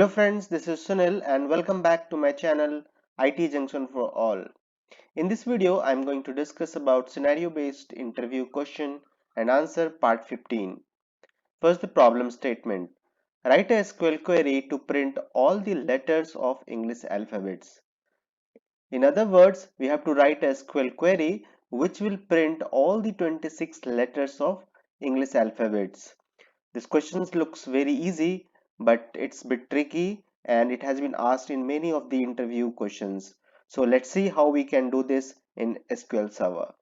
Hello friends, this is Sunil and welcome back to my channel IT Junction for All. In this video, I am going to discuss about scenario-based interview question and answer part 15. First, the problem statement. Write a SQL query to print all the letters of English alphabets. In other words, we have to write a SQL query which will print all the 26 letters of English alphabets. This question looks very easy, but it's a bit tricky and it has been asked in many of the interview questions. So let's see how we can do this in SQL Server.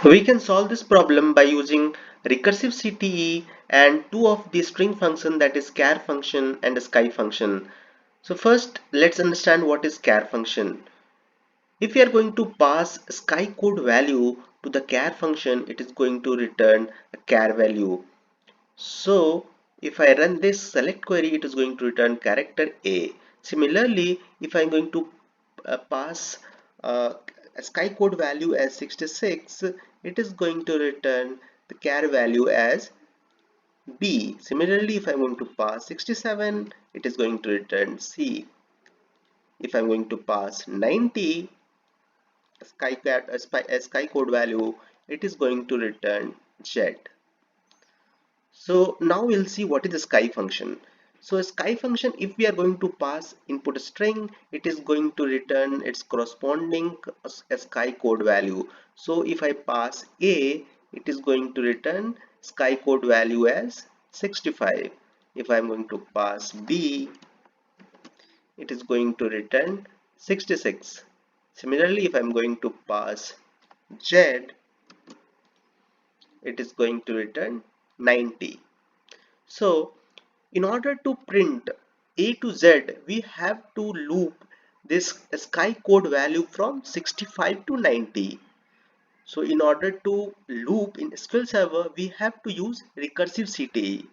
We can solve this problem by using recursive CTE and two of the string function, that is char function and sky function. So first let's understand what is char function. If we are going to pass sky code value to the char function, it is going to return a char value. So if I run this select query, it is going to return character A. Similarly, if I'm going to pass a sky code value as 66, it is going to return the char value as B. Similarly, if I'm going to pass 67, it is going to return C. If I'm going to pass 90 sky code value, it is going to return Z. So now we'll see what is the sky function. So a sky function, if we are going to pass input string, it is going to return its corresponding sky code value. So if I pass A, it is going to return sky code value as 65. If I'm going to pass B, it is going to return 66. Similarly, if I'm going to pass Z, it is going to return 90. So in order to print A to Z, we have to loop this sky code value from 65 to 90. So in order to loop in SQL Server, we have to use recursive CTE.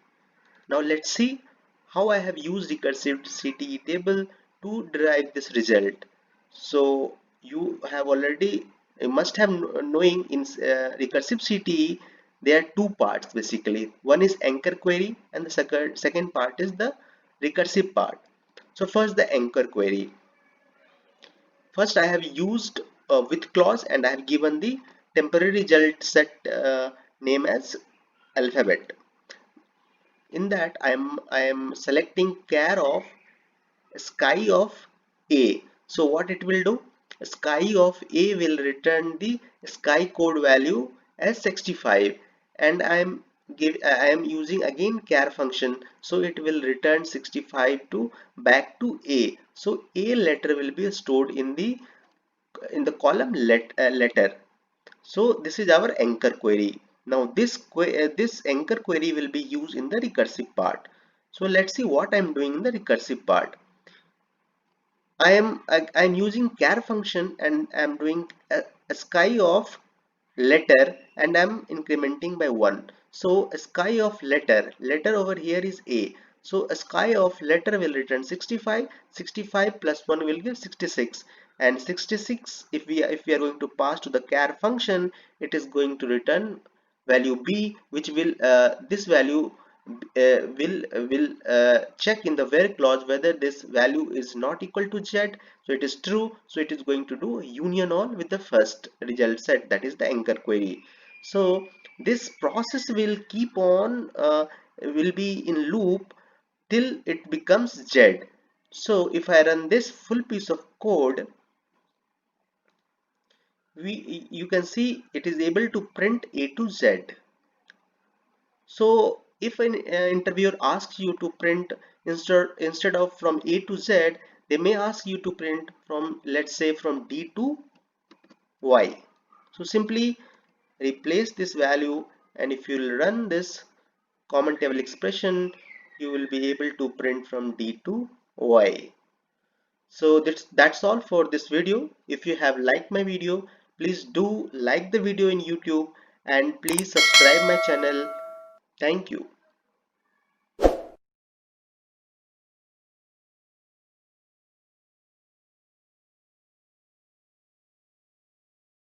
Now let's see how I have used recursive CTE table to derive this result. So you must have knowing in recursive CTE there are two parts basically. One is anchor query and the second part is the recursive part. So first the anchor query. First I have used with clause and I have given the temporary result set name as alphabet. In that I am selecting char of sky of A. So what it will do? Sky of A will return the sky code value as 65, and I am using again char function, so it will return 65 to back to A. So A letter will be stored in the column letter. So this is our anchor query. Now this anchor query will be used in the recursive part. So let's see what I'm doing in the recursive part. I'm using char function and I'm doing a sky of letter and I'm incrementing by 1. So a sky of letter over here is A. So a sky of letter will return 65. 65 plus 1 will give 66, and 66 if we are going to pass to the char function, it is going to return value B, which will this value will check in the where clause whether this value is not equal to Z. So it is true, so it is going to do union all with the first result set, that is the anchor query. So this process will keep on will be in loop till it becomes Z. So if I run this full piece of code, you can see it is able to print A to Z. So if an interviewer asks you to print instead of from A to Z, they may ask you to print from, let's say, from D to Y. So simply replace this value, and if you will run this common table expression, you will be able to print from D to Y. So that's all for this video. If you have liked my video, please do like the video in YouTube and please subscribe my channel. Thank you.